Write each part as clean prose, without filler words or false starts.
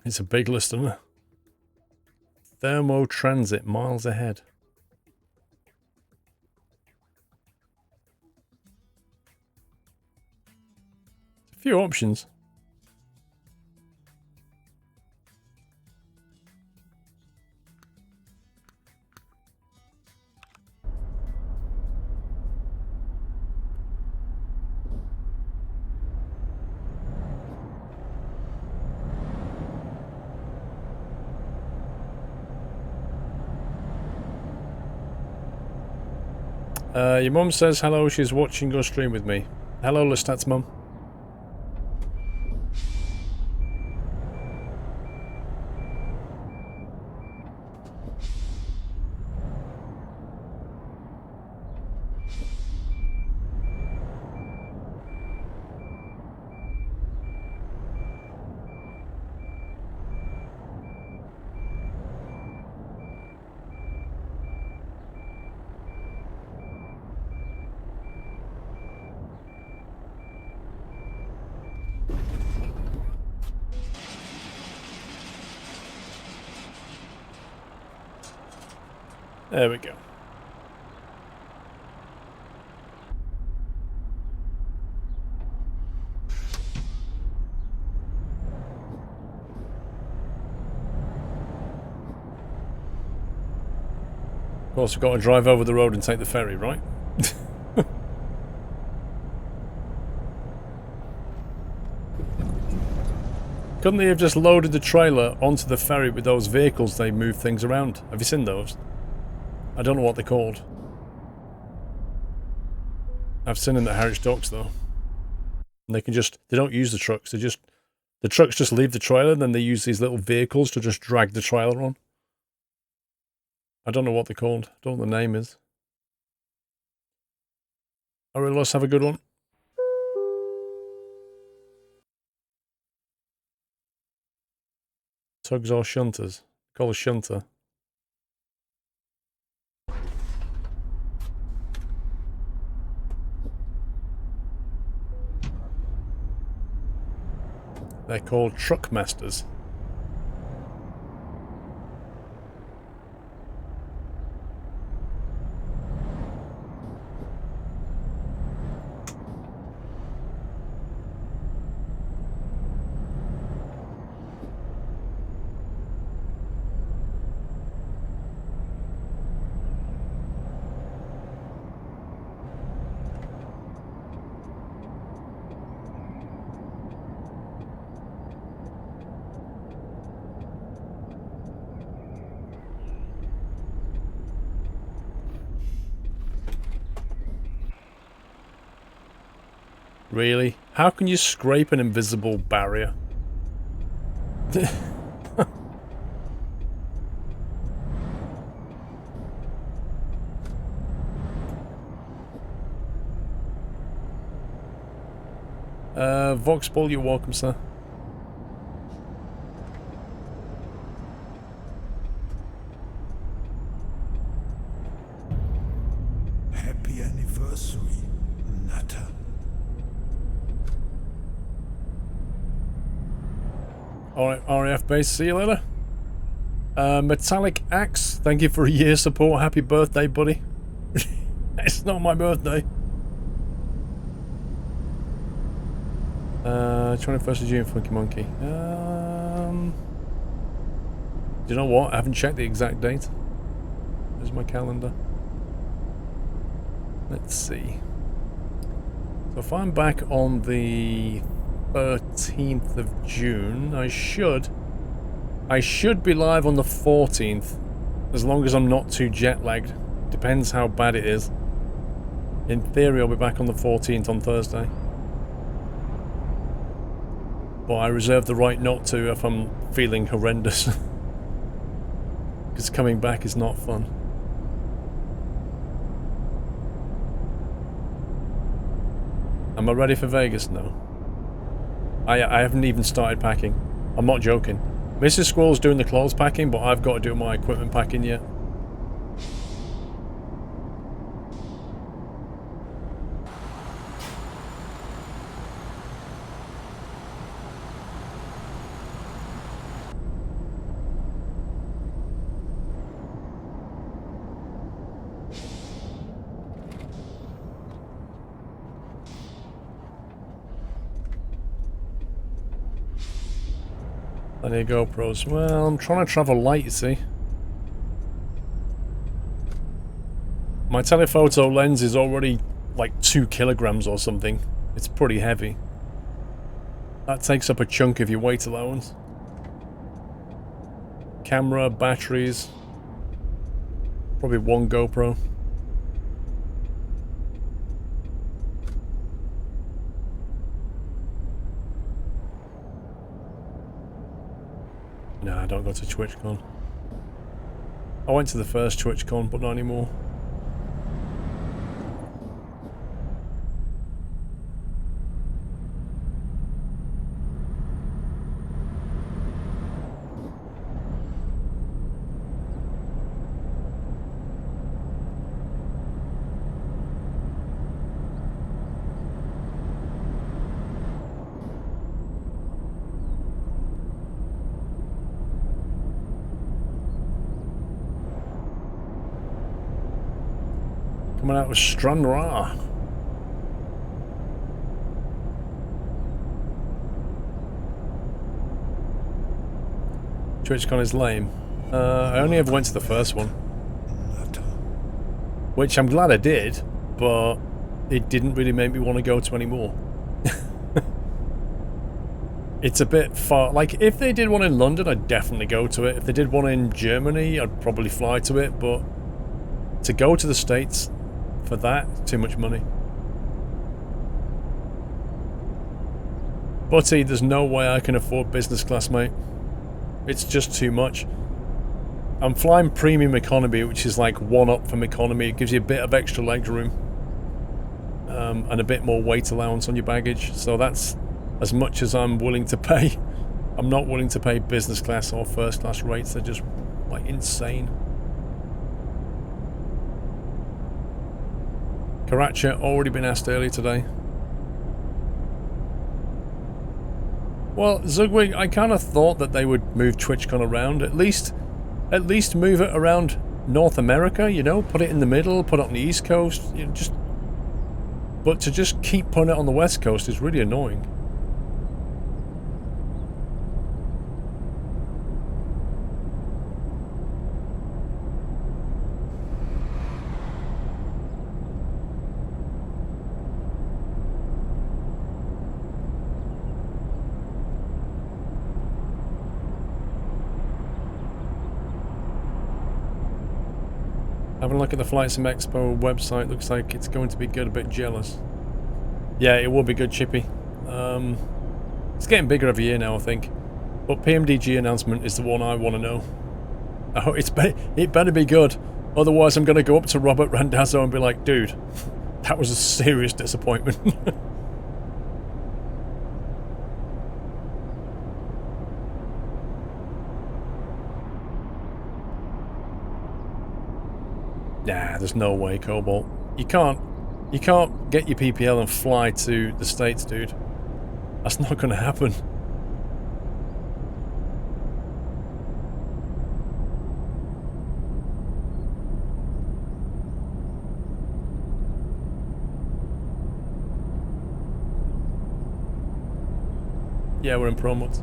It's a big list, isn't it? Thermo Transit, miles ahead. A few options. Your mum says hello, she's watching your stream with me. Hello, Lestat's mum. There we go. Of course, we've got to drive over the road and take the ferry, right? Couldn't they have just loaded the trailer onto the ferry with those vehicles they move things around? Have you seen those? I don't know what they're called. I've seen them at Harwich Docks though. And they don't use the trucks, the trucks just leave the trailer and then they use these little vehicles to just drag the trailer on. I don't know what they're called. I don't know what the name is. Alright, let's have a good one. Tugs or shunters? Call a shunter. They're called truck masters. Really? How can you scrape an invisible barrier? Voxball, you're welcome, sir. Happy anniversary, Nutter. Alright, RAF base, see you later. Metallic Axe, thank you for a year's support. Happy birthday, buddy. It's not my birthday. 21st of June, Funky Monkey. Do you know what? I haven't checked the exact date. There's my calendar. Let's see. So if I'm back on the 13th of June, I should be live on the 14th, as long as I'm not too jet lagged. Depends how bad it is. In theory, I'll be back on the 14th on Thursday. But I reserve the right not to if I'm feeling horrendous. Because coming back is not fun. Am I ready for Vegas? No. I haven't even started packing. I'm not joking. Mrs. Squirrel's doing the clothes packing, but I've got to do my equipment packing yet. Plenty of GoPros. Well, I'm trying to travel light, you see. My telephoto lens is already like 2 kilograms or something. It's pretty heavy. That takes up a chunk of your weight allowance. Camera, batteries. Probably 1 GoPro. No, I don't go to TwitchCon. I went to the first TwitchCon, but not anymore. Coming out with Stranraer. TwitchCon is lame. I only ever went to the first one. Which I'm glad I did, but it didn't really make me want to go to any more. It's a bit far. Like, if they did one in London, I'd definitely go to it. If they did one in Germany, I'd probably fly to it, but to go to the States for that, too much money. Buddy, there's no way I can afford business class, mate. It's just too much. I'm flying premium economy, which is like 1 up from economy. It gives you a bit of extra leg room. And a bit more weight allowance on your baggage. So that's as much as I'm willing to pay. I'm not willing to pay business class or first class rates. They're just like insane. Karachi already been asked earlier today. Well, Zugwig, I kind of thought that they would move TwitchCon around. At least move it around North America, you know, put it in the middle, put it on the East Coast, you know, but to just keep putting it on the West Coast is really annoying. Having a look at the Flight Sim Expo website, looks like it's going to be good. A bit jealous. Yeah, it will be good, Chippy. It's getting bigger every year now, I think. But PMDG announcement is the one I want to know. Oh, it better be good. Otherwise, I'm going to go up to Robert Randazzo and be like, dude, that was a serious disappointment. Nah, there's no way, Cobalt. You can't get your PPL and fly to the States, dude. That's not gonna happen. Yeah, we're in pro mods.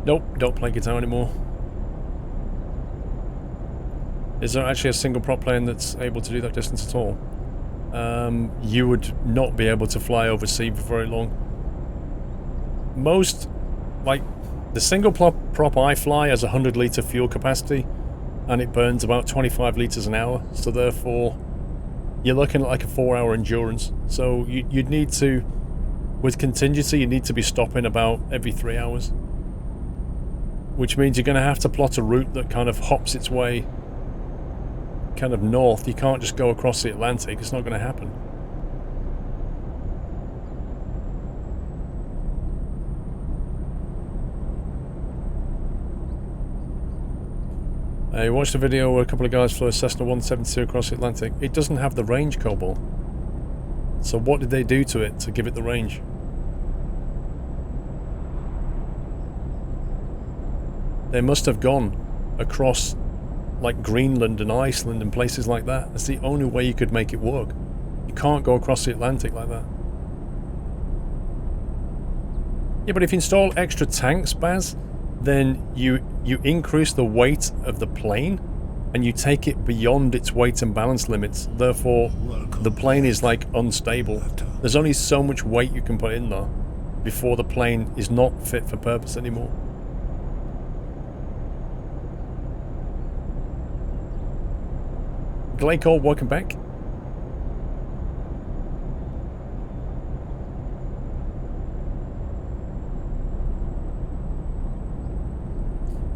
Nope, don't play guitar anymore. Is there actually a single prop plane that's able to do that distance at all? You would not be able to fly overseas for very long. Most, like, the single prop I fly has 100 litre fuel capacity, and it burns about 25 litres an hour, so therefore you're looking at like a 4-hour endurance. So you'd need to, with contingency, you need to be stopping about every 3 hours. Which means you're going to have to plot a route that kind of hops its way kind of north. You can't just go across the Atlantic. It's not going to happen. I watched a video where a couple of guys flew a Cessna 172 across the Atlantic. It doesn't have the range, Cobalt. So what did they do to it to give it the range? They must have gone across like Greenland and Iceland and places like that. That's the only way you could make it work. You can't go across the Atlantic like that. Yeah, but if you install extra tanks, Baz, then you increase the weight of the plane and you take it beyond its weight and balance limits. Therefore, the plane is like unstable. There's only so much weight you can put in there before the plane is not fit for purpose anymore. Glaycole, welcome back.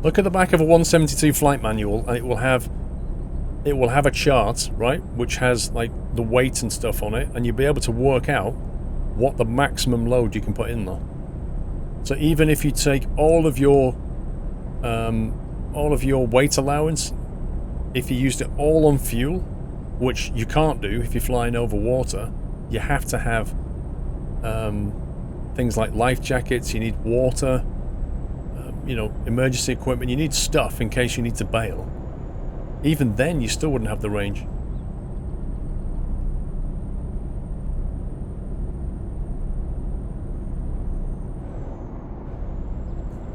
Look at the back of a 172 flight manual, and it will have a chart, right, which has like the weight and stuff on it, and you'll be able to work out what the maximum load you can put in there. So even if you take all of your weight allowance, if you used it all on fuel, which you can't do if you're flying over water, you have to have things like life jackets, you need water, you know, emergency equipment, you need stuff in case you need to bail. Even then, you still wouldn't have the range.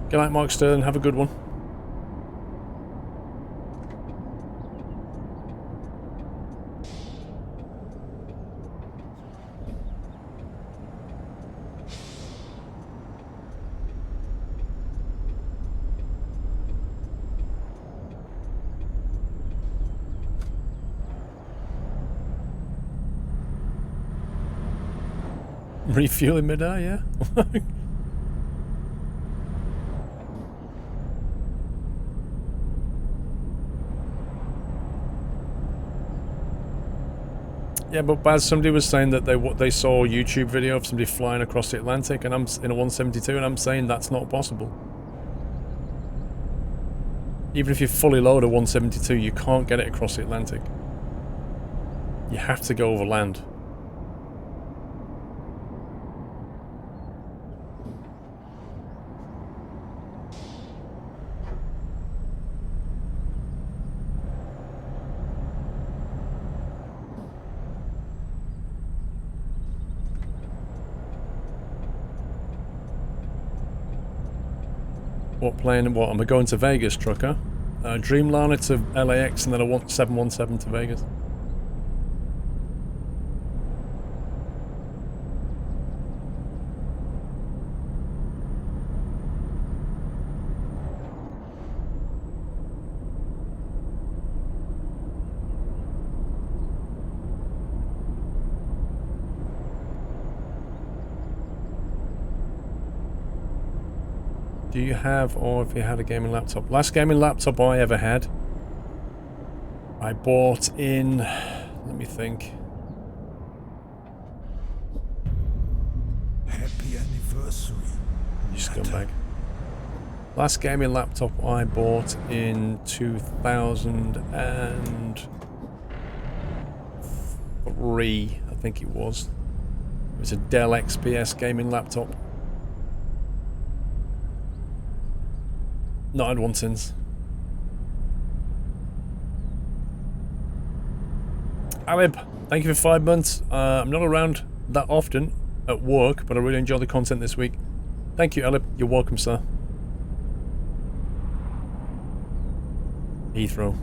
Good night, Mark Sterling. Have a good one. Refuel in mid-air, yeah. Yeah, but Baz, somebody was saying that they saw a YouTube video of somebody flying across the Atlantic, and I'm in a 172, and I'm saying that's not possible. Even if you fully load a 172, you can't get it across the Atlantic. You have to go over land. What plane and what? Am I going to Vegas, trucker? Dreamliner to LAX and then I want 717 to Vegas. Do you have, or if you had a gaming laptop? Last gaming laptop I ever had, I bought in, let me think. Happy anniversary. You scumbag. Last gaming laptop I bought in 2003, I think it was. It was a Dell XPS gaming laptop. Not had one since. Alib, thank you for 5 months. I'm not around that often at work, but I really enjoy the content this week. Thank you, Alib. You're welcome, sir. Heathrow.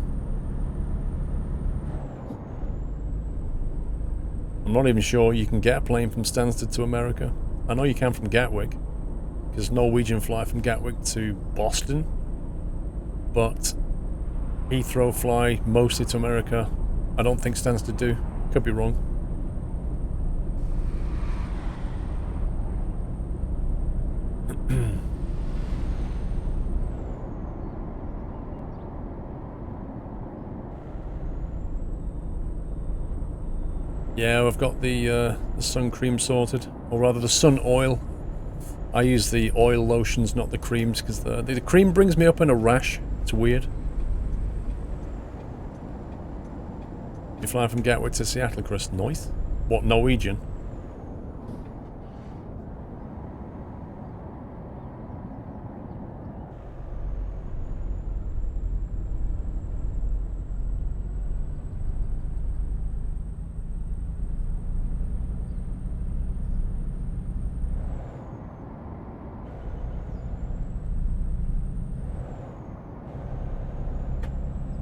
I'm not even sure you can get a plane from Stansted to America. I know you can from Gatwick, because Norwegian fly from Gatwick to Boston, but Heathrow fly mostly to America. I don't think Stansted do. Could be wrong. Yeah, I've got the sun cream sorted, or rather the sun oil. I use the oil lotions, not the creams, because the cream brings me up in a rash. It's weird. You fly from Gatwick to Seattle, Chris. Nice. What, Norwegian?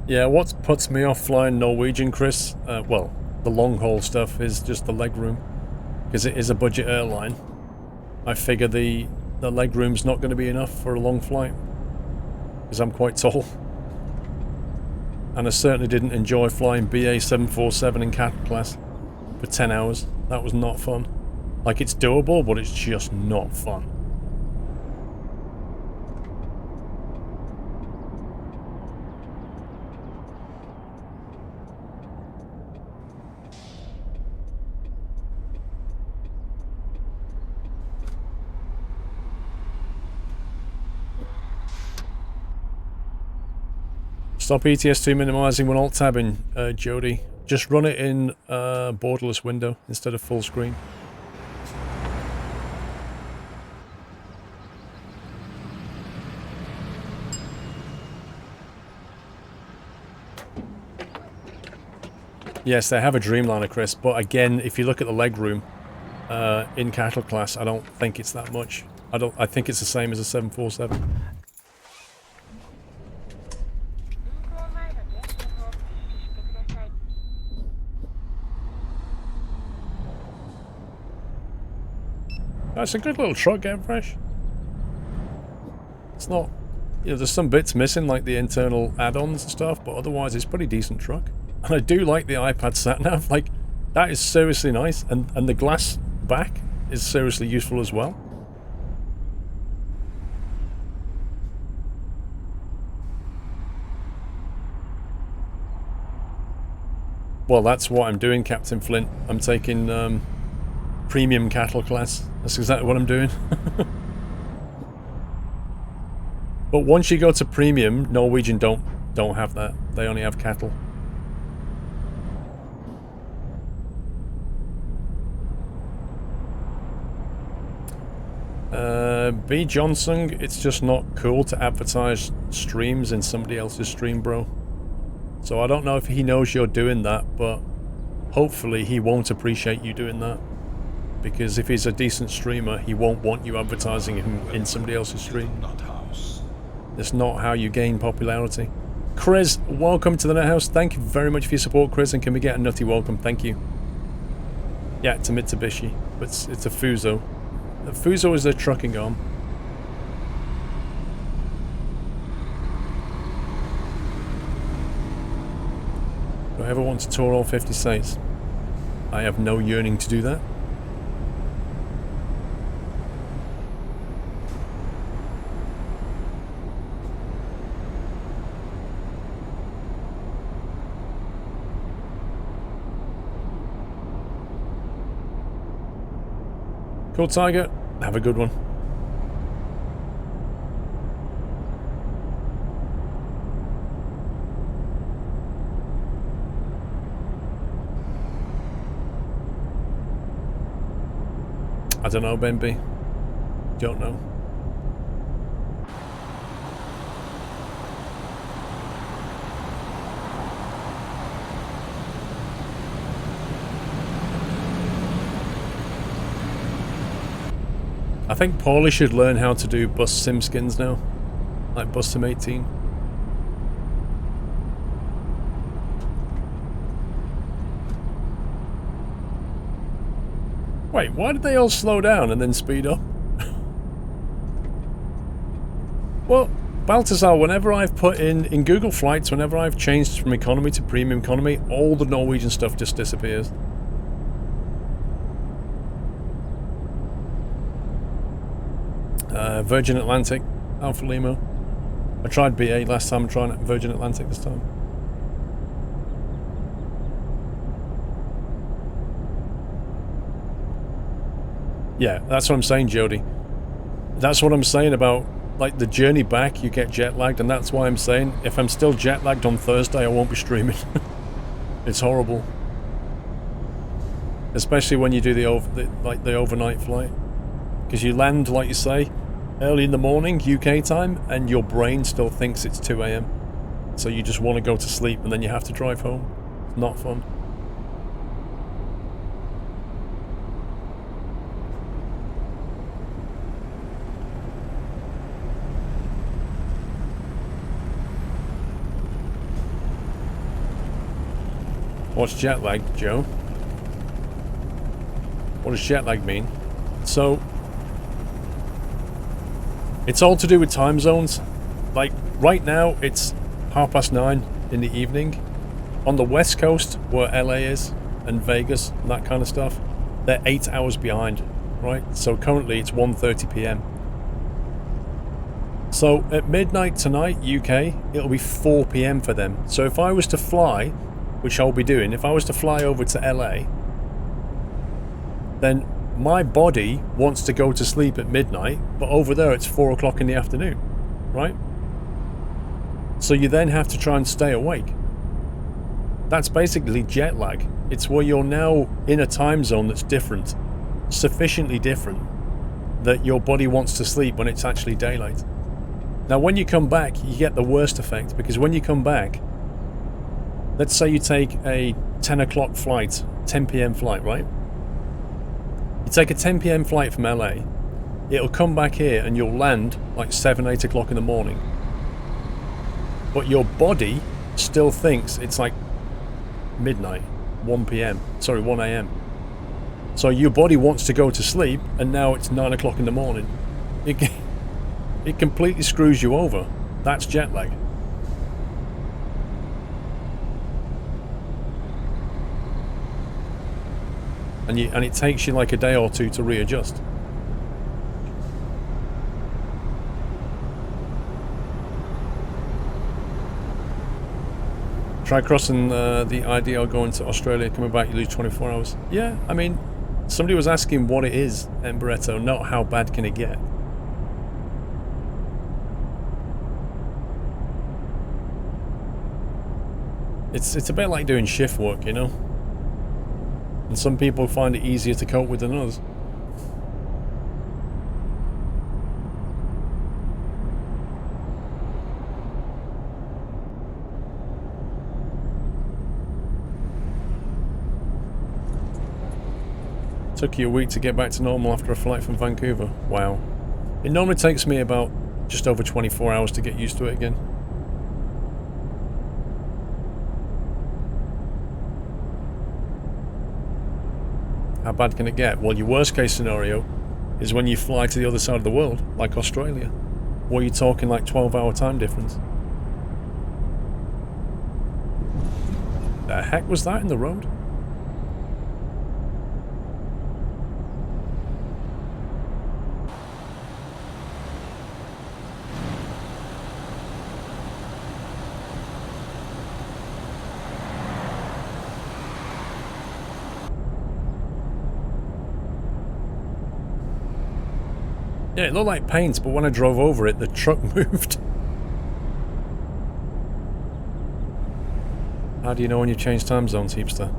Yeah, what puts me off flying Norwegian, Chris, well, the long haul stuff is just the legroom. Because it is a budget airline. I figure the legroom's not going to be enough for a long flight. Because I'm quite tall. And I certainly didn't enjoy flying BA 747 in cattle class for 10 hours. That was not fun. Like, it's doable, but it's just not fun. Stop ETS2 minimizing when alt-tabbing, Jody. Just run it in borderless window instead of full screen. Yes, they have a Dreamliner, Chris, but again, if you look at the legroom in cattle class, I don't think it's that much. I think it's the same as a 747. That's a good little truck, Game Fresh. It's not, you know, there's some bits missing, like the internal add-ons and stuff, but otherwise it's a pretty decent truck. And I do like the iPad sat-nav, like, that is seriously nice, and the glass back is seriously useful as well. Well, that's what I'm doing, Captain Flint. I'm taking premium cattle class. That's exactly what I'm doing. But once you go to premium, Norwegian don't have that. They only have cattle. B. Johnson, it's just not cool to advertise streams in somebody else's stream, bro. So I don't know if he knows you're doing that, but hopefully he won't appreciate you doing that. Because if he's a decent streamer, he won't want you advertising him in somebody else's stream. That's not how you gain popularity. Chris, welcome to the Net House. Thank you very much for your support, Chris, and can we get a nutty welcome? Thank you. Yeah, it's a Mitsubishi, but it's a Fuso. A Fuso is a trucking arm. Do I ever want to tour all 50 states? I have no yearning to do that. Cool, Tiger. Have a good one. I don't know, Benby. Don't know. I think Paulie should learn how to do bus sim skins now. Like bus sim 18. Wait, why did they all slow down and then speed up? Well, Balthazar, whenever I've put in Google Flights, whenever I've changed from economy to premium economy, all the Norwegian stuff just disappears. Virgin Atlantic, Alpha Lima. I tried BA last time, I'm trying Virgin Atlantic this time. Yeah, that's what I'm saying, Jody. That's what I'm saying about, like, the journey back, you get jet lagged, and that's why I'm saying, if I'm still jet lagged on Thursday, I won't be streaming. It's horrible. Especially when you do the overnight flight. Because you land, like you say, early in the morning, UK time, and your brain still thinks it's 2 AM. So you just want to go to sleep, and then you have to drive home. It's not fun. What's jet lag, Joe? What does jet lag mean? So, it's all to do with time zones. Like, right now, it's 9:30 in the evening. On the west coast, where LA is, and Vegas, and that kind of stuff, they're 8 hours behind, right? So currently, it's 1:30 p.m. So, at midnight tonight, UK, it'll be 4 p.m. for them. So if I was to fly, which I'll be doing, if I was to fly over to LA, then my body wants to go to sleep at midnight, but over there it's 4 o'clock in the afternoon, right? So you then have to try and stay awake. That's basically jet lag. It's where you're now in a time zone that's different, sufficiently different, that your body wants to sleep when it's actually daylight. Now when you come back, you get the worst effect, because when you come back, let's say you take a 10 o'clock flight, 10 p.m. flight, right? You take a 10 p.m. flight from LA, it'll come back here and you'll land like 7, 8 o'clock in the morning. But your body still thinks it's like midnight, 1 p.m. Sorry, 1 a.m. So your body wants to go to sleep, and now it's 9 o'clock in the morning. It completely screws you over. That's jet lag. And it takes you like a day or two to readjust. Try crossing the IDL going to Australia, coming back you lose 24 hours. Yeah, I mean, somebody was asking what it is, Emberetto, not how bad can it get. It's a bit like doing shift work, you know? And some people find it easier to cope with than others. Took you a week to get back to normal after a flight from Vancouver. Wow. It normally takes me about just over 24 hours to get used to it again. How bad can it get? Well, your worst case scenario is when you fly to the other side of the world, like Australia, where you're talking like 12-hour time difference. The heck was that in the road? Yeah, it looked like paint, but when I drove over it, the truck moved. How do you know when you've changed time zones, Heapster?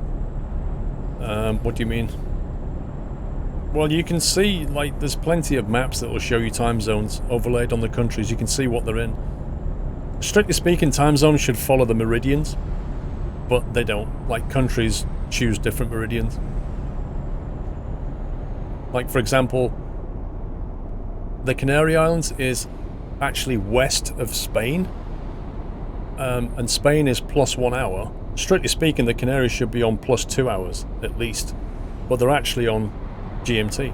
What do you mean? Well, you can see, like, there's plenty of maps that will show you time zones overlaid on the countries. You can see what they're in. Strictly speaking, time zones should follow the meridians, but they don't. Like, countries choose different meridians. Like, for example, the Canary Islands is actually west of Spain, and Spain is +1 hour. Strictly speaking, the Canaries should be on +2 hours at least, but they're actually on GMT.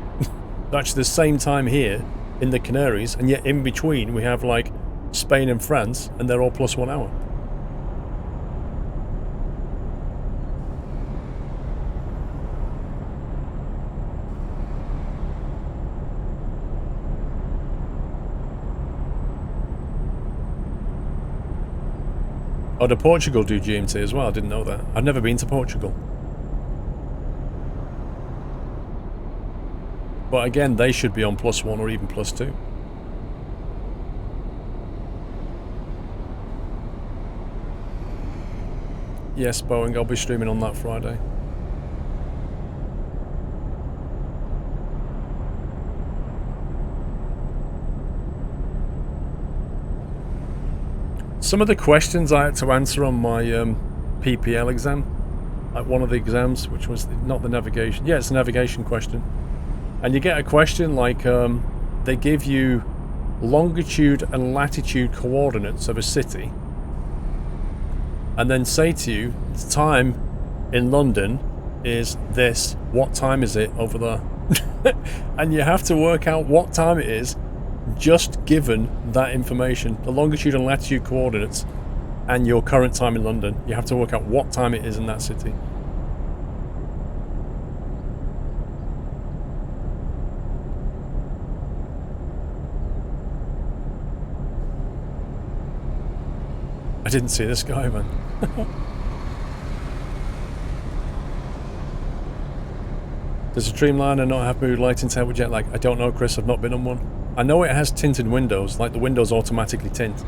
They're actually the same time here in the Canaries, and yet in between we have like Spain and France, and they're all +1 hour. Oh, do Portugal do GMT as well? I didn't know that. I've never been to Portugal. But again, they should be on +1 or even +2. Yes, Boeing, I'll be streaming on that Friday. Some of the questions I had to answer on my PPL exam, like one of the exams, which was not the navigation. Yeah, it's a navigation question. And you get a question like, they give you longitude and latitude coordinates of a city, and then say to you, it's time in London is this. What time is it over there? And you have to work out what time it is just given that information. The longitude and latitude coordinates and your current time in London. You have to work out what time it is in that city. I didn't see this guy, man. Does a Dreamliner not have mood lighting to help with jet lag? I don't know, Chris. I've not been on one. I know it has tinted windows, like the windows automatically tint.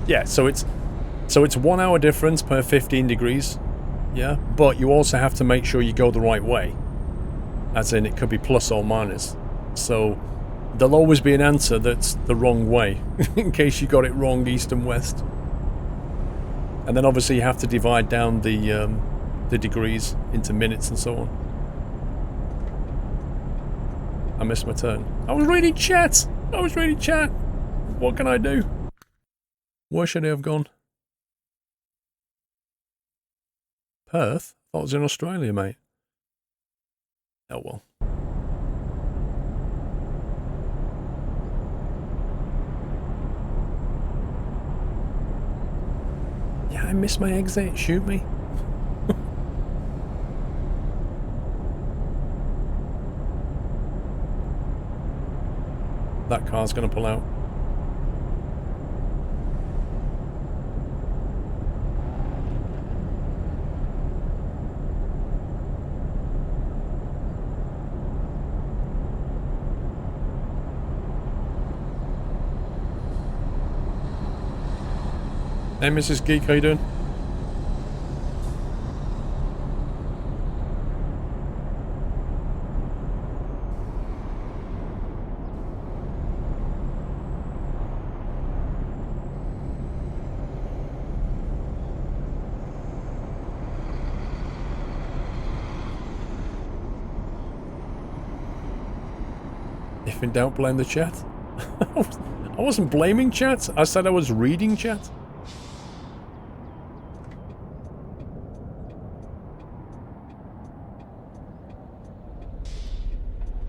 Yeah, so it's 1 hour difference per 15 degrees. Yeah, but you also have to make sure you go the right way. As in, it could be plus or minus. So there'll always be an answer that's the wrong way, in case you got it wrong east and west. And then obviously you have to divide down the degrees into minutes and so on. I missed my turn. I was reading chat! What can I do? Where should I have gone? Perth? I thought it was in Australia, mate. Oh well. Yeah, I missed my exit. Shoot me. That car's gonna pull out. Hey, Mrs. Geek, how you doing? If in doubt, blame the chat. I wasn't blaming chat. I said I was reading chat.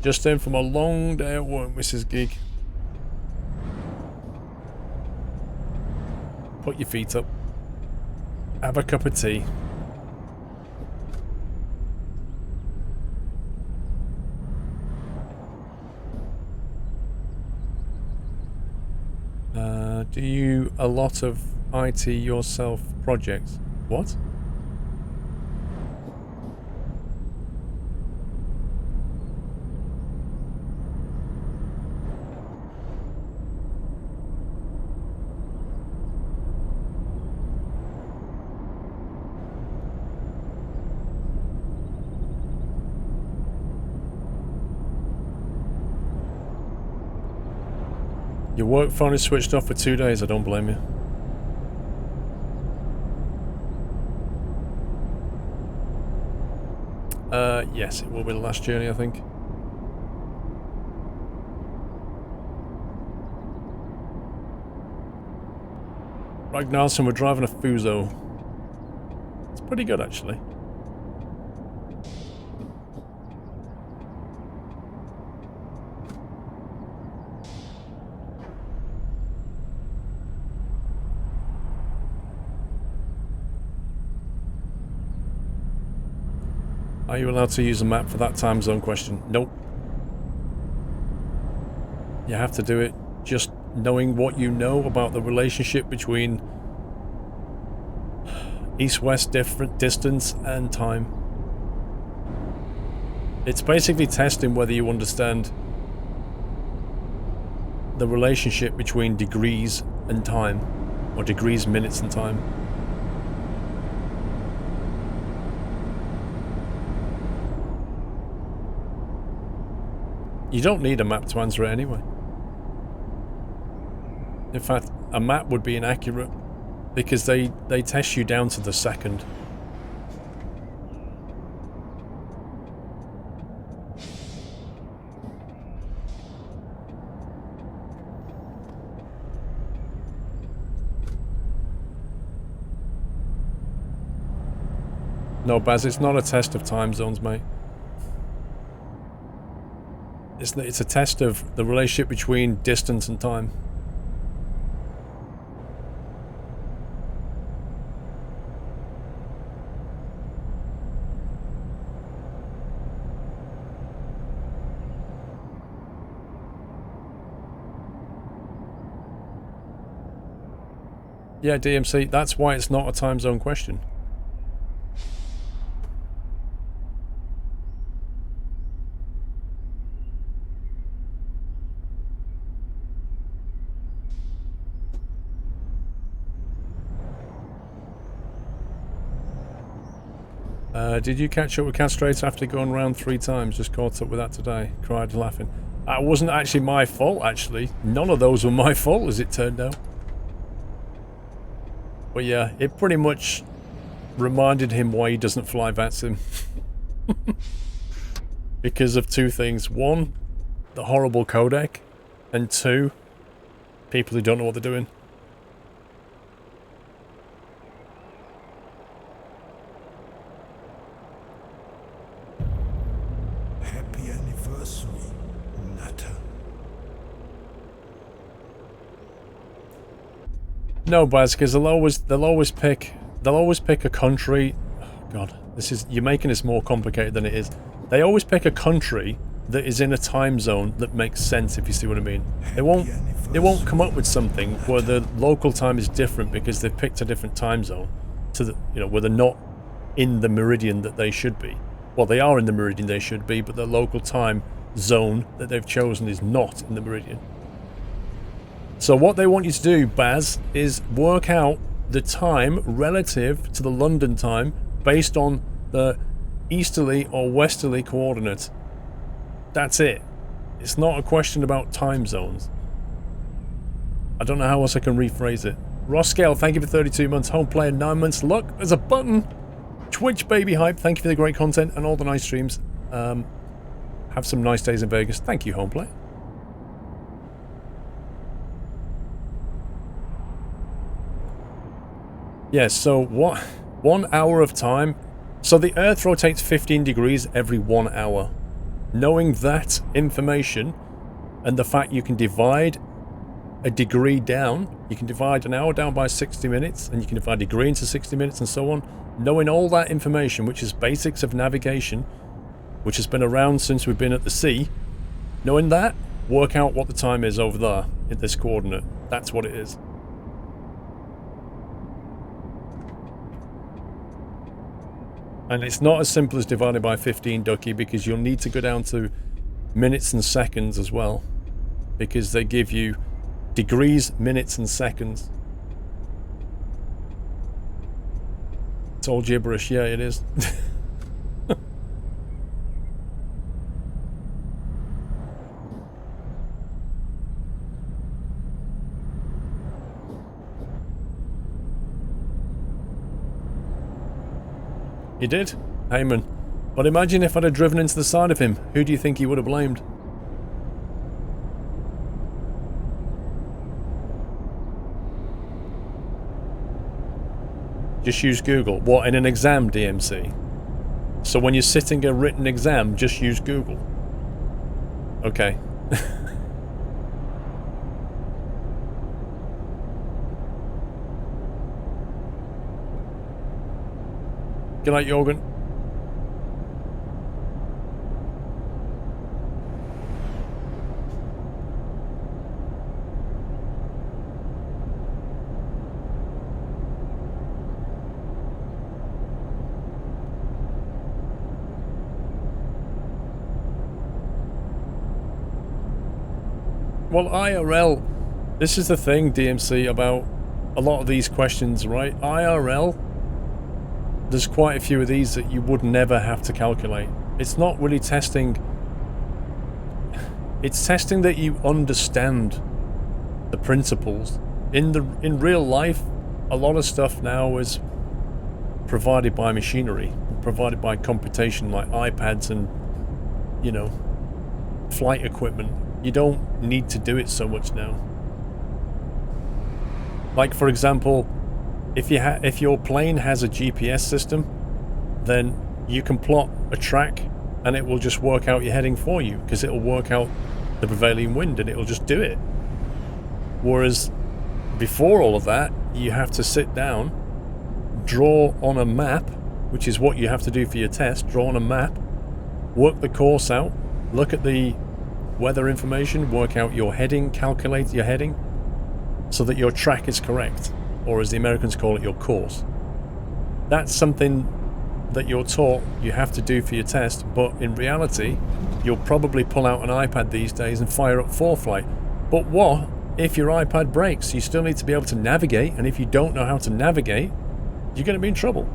Just in from a long day at work, Mrs. Geek. Put your feet up. Have a cup of tea. Do you a lot of IT yourself projects? What? Your work phone is switched off for 2 days, I don't blame you. Yes, it will be the last journey, I think. Ragnarsson, we're driving a Fuso. It's pretty good, actually. Are you allowed to use a map for that time zone question? Nope. You have to do it just knowing what you know about the relationship between east-west different distance and time. It's basically testing whether you understand the relationship between degrees and time, or degrees, minutes and time. You don't need a map to answer it anyway. In fact, a map would be inaccurate because they test you down to the second. No, Baz, it's not a test of time zones, mate. It's a test of the relationship between distance and time. Yeah, DMC, that's why it's not a time zone question. Did you catch up with Castrator after going round 3 times? Just caught up with that today. Cried laughing. That wasn't actually my fault, actually. None of those were my fault, as it turned out. But yeah, it pretty much reminded him why he doesn't fly VATSIM. Because of 2 things. 1, the horrible codec. And 2, people who don't know what they're doing. Happy anniversary, Nutter. No, Baz, because they'll always pick a country. Oh, God, you're making this more complicated than it is. They always pick a country that is in a time zone that makes sense, if you see what I mean. They won't come up with something where the local time is different because they've picked a different time zone where they're not in the meridian that they should be. Well, they are in the meridian they should be, but the local time zone that they've chosen is not in the meridian. So what they want you to do, Baz, is work out the time relative to the London time based on the easterly or westerly coordinates. That's it. It's not a question about time zones. I don't know how else I can rephrase it. Ross Scale, thank you for 32 months. Home player, 9 months. Look, there's a button. Twitch Baby Hype, thank you for the great content and all the nice streams. Have some nice days in Vegas. Thank you, Home Player. Yes, so what? 1 hour of time. So the Earth rotates 15 degrees every 1 hour. Knowing that information and the fact you can divide a degree down, you can divide an hour down by 60 minutes and you can divide a degree into 60 minutes and so on. Knowing all that information, which is basics of navigation, which has been around since we've been at the sea, knowing that, work out what the time is over there at this coordinate. That's what it is. And it's not as simple as divided by 15, Ducky, because you'll need to go down to minutes and seconds as well. Because they give you degrees, minutes, and seconds. It's all gibberish. Yeah, it is. He did, Heyman. But imagine if I'd have driven into the side of him. Who do you think he would have blamed? Just use Google. What, in an exam, DMC? So when you're sitting a written exam, just use Google. Okay. Good night, Jorgen. Well, IRL, this is the thing, DMC, about a lot of these questions, right? IRL, there's quite a few of these that you would never have to calculate. It's not really testing. It's testing that you understand the principles. In real life, a lot of stuff now is provided by machinery, provided by computation, like iPads and, you know, flight equipment. You don't need to do it so much now. Like, for example, if your plane has a GPS system, then you can plot a track and it will just work out your heading for you, because it'll work out the prevailing wind and it'll just do it. Whereas before all of that, you have to sit down, draw on a map, which is what you have to do for your test, draw on a map, work the course out, look at the weather information, work out your heading, calculate your heading, so that your track is correct, or as the Americans call it, your course. That's something that you're taught you have to do for your test, but in reality, you'll probably pull out an iPad these days and fire up ForeFlight. But what if your iPad breaks? You still need to be able to navigate, and if you don't know how to navigate, you're going to be in trouble.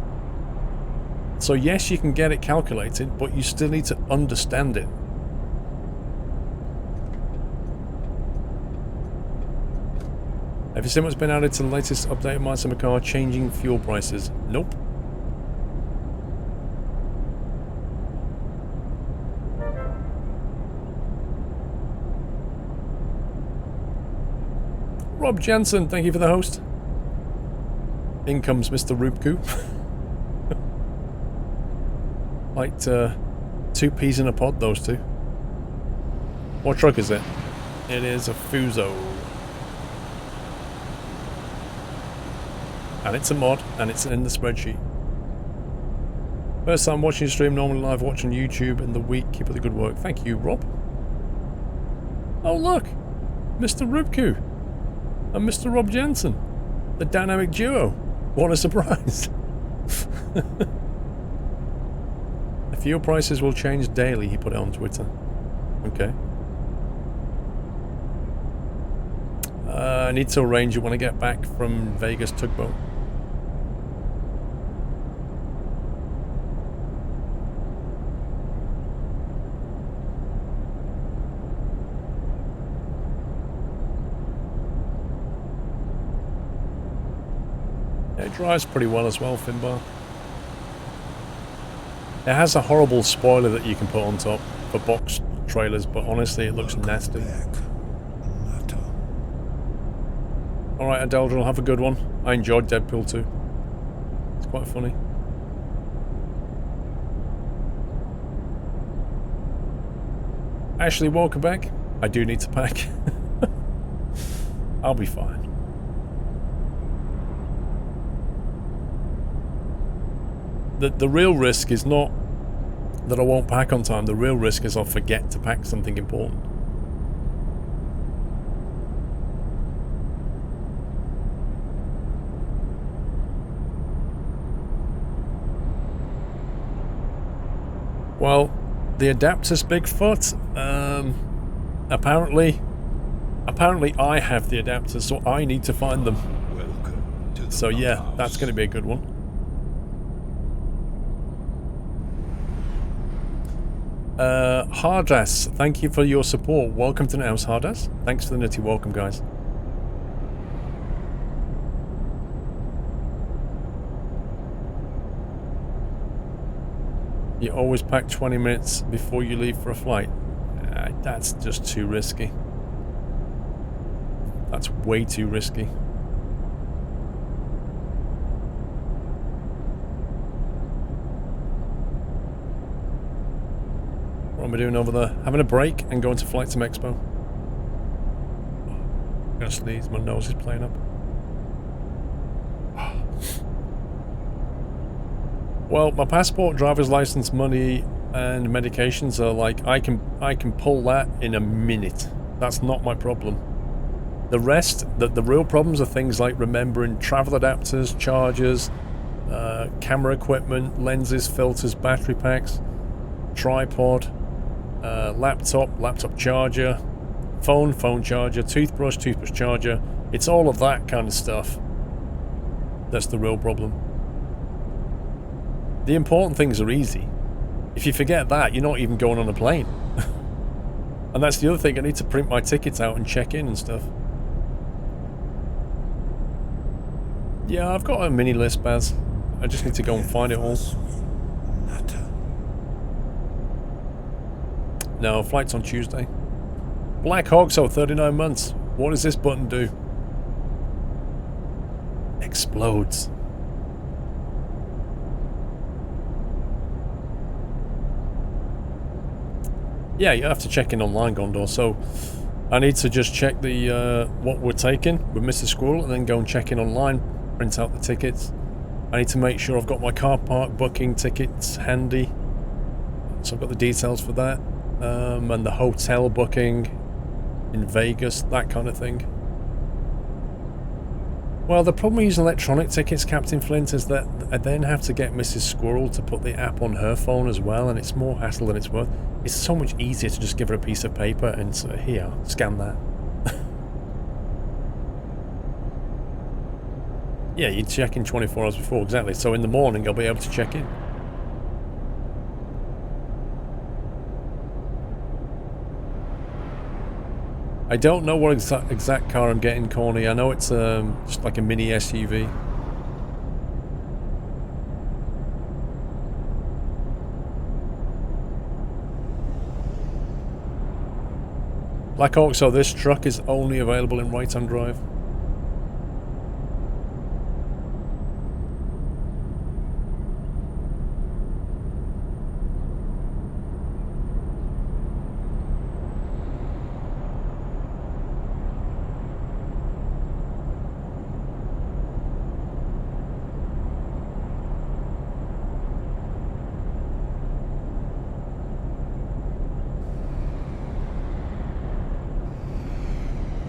So yes, you can get it calculated, but you still need to understand it. Have you seen what's been added to the latest update of My Summer Car, changing fuel prices? Nope. Rob Jansen, thank you for the host. In comes Mr. Rupku. Like 2 peas in a pod, those two. What truck is it? It is a Fuso. And it's a mod, and it's in the spreadsheet. First time watching your stream, normally live watching YouTube in the week. Keep up the good work. Thank you, Rob. Oh look! Mr. Rupku and Mr. Rob Jensen. The dynamic duo. What a surprise. The fuel prices will change daily, he put it on Twitter. Okay. I need to arrange it when I get back from Vegas tugboat. It drives pretty well as well, Finbar. It has a horrible spoiler that you can put on top for box trailers, but honestly it looks nasty. Alright, Adeldril, have a good one. I enjoyed Deadpool 2. It's quite funny. Ashley, welcome back. I do need to pack. I'll be fine. The real risk is not that I won't pack on time. The real risk is I'll forget to pack something important. Well, the adapters, Bigfoot, apparently I have the adapters, so I need to find them. So yeah, that's going to be a good one. Hardas, thank you for your support. Welcome to the house, Hardas. Thanks for the nutty welcome, guys. You always pack 20 minutes before you leave for a flight. That's just too risky. That's way too risky. What am I doing over there? Having a break and going to Flight Sim Expo. I'm gonna sneeze, my nose is playing up. Well, my passport, driver's license, money, and medications are like, I can pull that in a minute. That's not my problem. The rest, the real problems are things like remembering travel adapters, chargers, camera equipment, lenses, filters, battery packs, tripod, laptop charger, phone charger, toothbrush charger. It's all of that kind of stuff that's the real problem. The important things are easy. If you forget that, you're not even going on a plane. And that's the other thing, I need to print my tickets out and check in and stuff. Yeah, I've got a mini list, Baz. I just need to go and find it all. No, flight's on Tuesday. Black Hawk, so 39 months. What does this button do? Explodes. Yeah, you have to check in online, Gondor, so I need to just check the what we're taking with Mrs. Squirrel and then go and check in online, print out the tickets. I need to make sure I've got my car park booking tickets handy, so I've got the details for that, and the hotel booking in Vegas, that kind of thing. Well, the problem with using electronic tickets, Captain Flint, is that I then have to get Mrs. Squirrel to put the app on her phone as well, and it's more hassle than it's worth. It's so much easier to just give her a piece of paper and say, here, scan that. Yeah, you check in 24 hours before, exactly. So in the morning, I'll be able to check in. I don't know what exact car I'm getting, Corny. I know it's just like a mini SUV. Black Hawk, so this truck is only available in right-hand drive.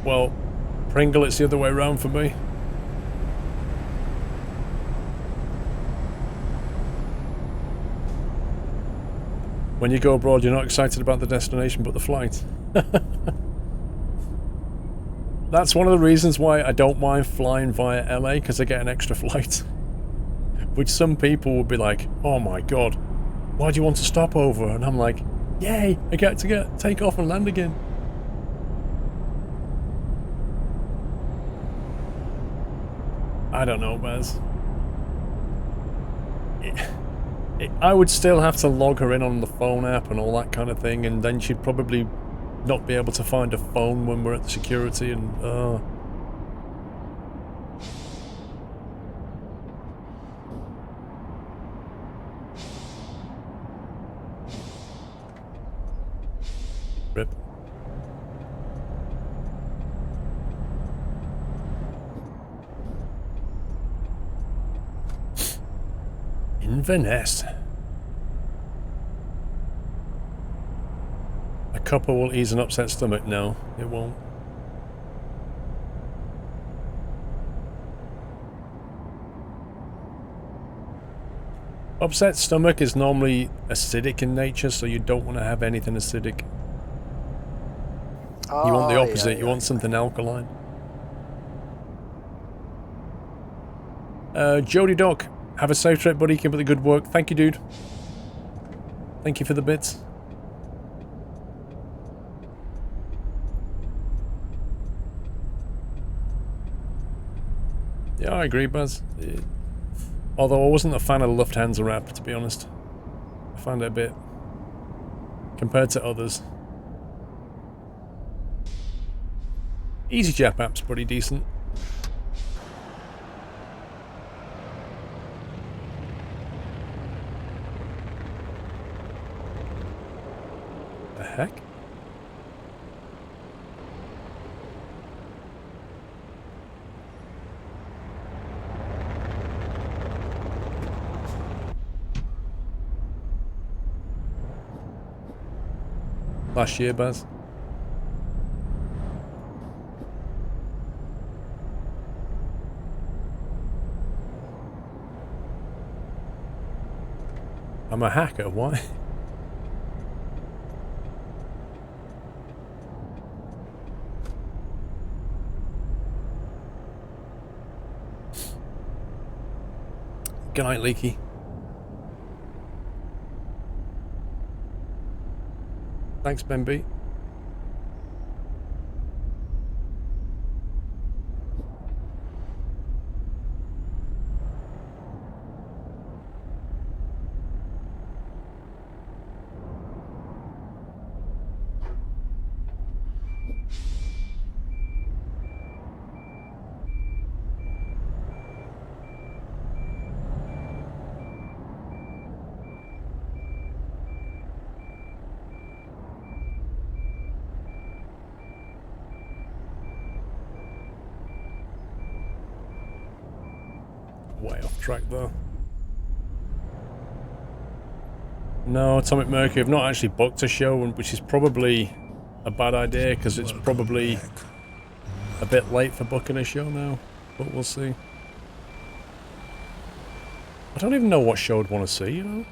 Well, Pringle, it's the other way around for me. When you go abroad, you're not excited about the destination, but the flight. That's one of the reasons why I don't mind flying via LA, because I get an extra flight. Which some people would be like, oh my god, why do you want to stop over? And I'm like, yay, I get to take off and land again. I don't know, Baz. I would still have to log her in on the phone app and all that kind of thing, and then she'd probably not be able to find a phone when we're at the security, and rip. Inverness. A cuppa will ease an upset stomach. No, it won't. Upset stomach is normally acidic in nature, so you don't want to have anything acidic. Oh, you want the opposite, you want something alkaline. Jody Doc, have a safe trip, buddy. Keep up the good work. Thank you, dude. Thank you for the bits. Yeah, I agree, Buzz. Although I wasn't a fan of the Lufthansa app, to be honest. I found it a bit... compared to others. EasyJet app's pretty decent. The heck? Last year, Baz. I'm a hacker, why? Good night, Leaky. Thanks, Ben B. way off track there. No, Atomic Mercury, I've not actually booked a show, which is probably a bad idea, because it's probably a bit late for booking a show now, but we'll see. I don't even know what show I'd want to see, you know?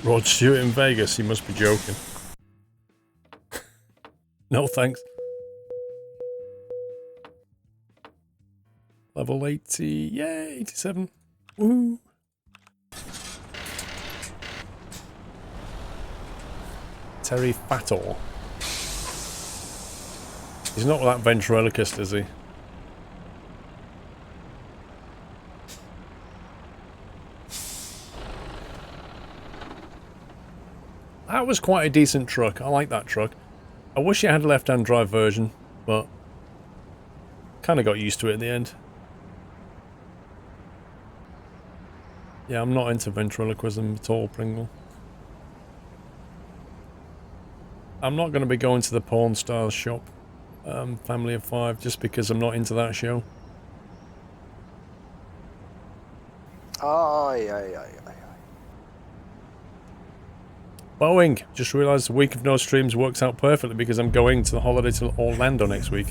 Rod Stewart in Vegas, you must be joking. No thanks. Level 80, yeah, 87. Woo! Terry Fator. He's not that ventriloquist, is he? That was quite a decent truck. I like that truck. I wish it had a left-hand drive version, but kind of got used to it in the end. Yeah, I'm not into ventriloquism at all, Pringle. I'm not going to be going to the Porn Stars shop, Family of Five, just because I'm not into that show. Boeing, just realised a week of no streams works out perfectly because I'm going to the holiday to Orlando next week.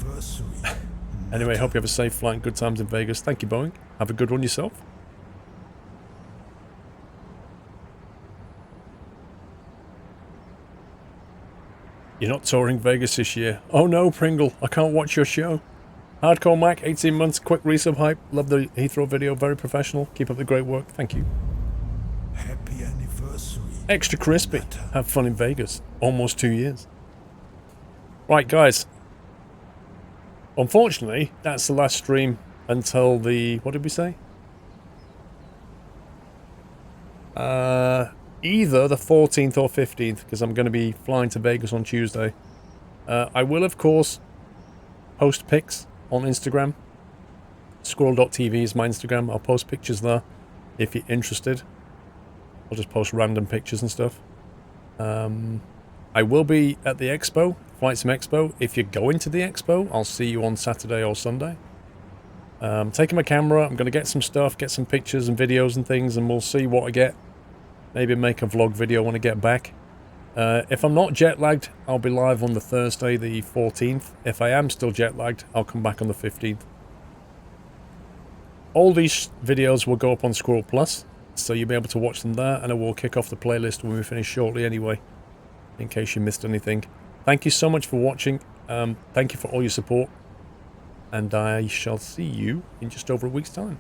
Anyway, hope you have a safe flight and good times in Vegas. Thank you, Boeing. Have a good one yourself. You're not touring Vegas this year. Oh no, Pringle, I can't watch your show. Hardcore Mac, 18 months, quick resub hype. Love the Heathrow video, very professional. Keep up the great work. Thank you. Happy anniversary. Extra crispy. Have fun in Vegas. Almost 2 years. Right, guys. Unfortunately, that's the last stream until the... what did we say? Either the 14th or 15th, because I'm going to be flying to Vegas on Tuesday. I will, of course, post pics on Instagram. Squirrel.tv is my Instagram. I'll post pictures there if you're interested. I'll just post random pictures and stuff. I will be at the expo, Flight Sim Expo. If you're going to the expo, I'll see you on Saturday or Sunday. Taking my camera, I'm going to get some stuff, get some pictures and videos and things, and we'll see what I get. Maybe make a vlog video when I get back. If I'm not jet lagged, I'll be live on the Thursday, the 14th. If I am still jet lagged, I'll come back on the 15th. All these videos will go up on SquirrelPlus, so you'll be able to watch them there, and I will kick off the playlist when we finish shortly anyway, in case you missed anything. Thank you so much for watching. Thank you for all your support, and I shall see you in just over a week's time.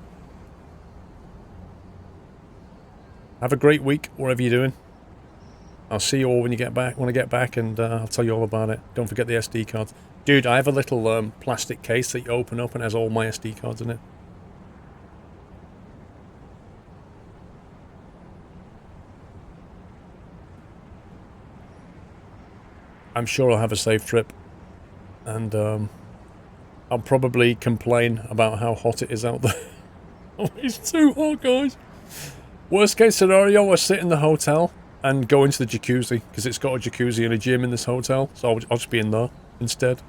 Have a great week, wherever you're doing. I'll see you all when you get back. When I get back, and I'll tell you all about it. Don't forget the SD cards, dude. I have a little plastic case that you open up and has all my SD cards in it. I'm sure I'll have a safe trip, and I'll probably complain about how hot it is out there. Oh, it's too hot, guys. Worst case scenario, I sit in the hotel and go into the jacuzzi, because it's got a jacuzzi and a gym in this hotel, so I'll just be in there instead.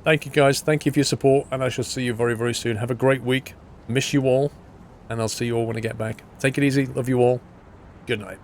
Thank you, guys. Thank you for your support, and I shall see you very, very soon. Have a great week. Miss you all, and I'll see you all when I get back. Take it easy. Love you all. Good night.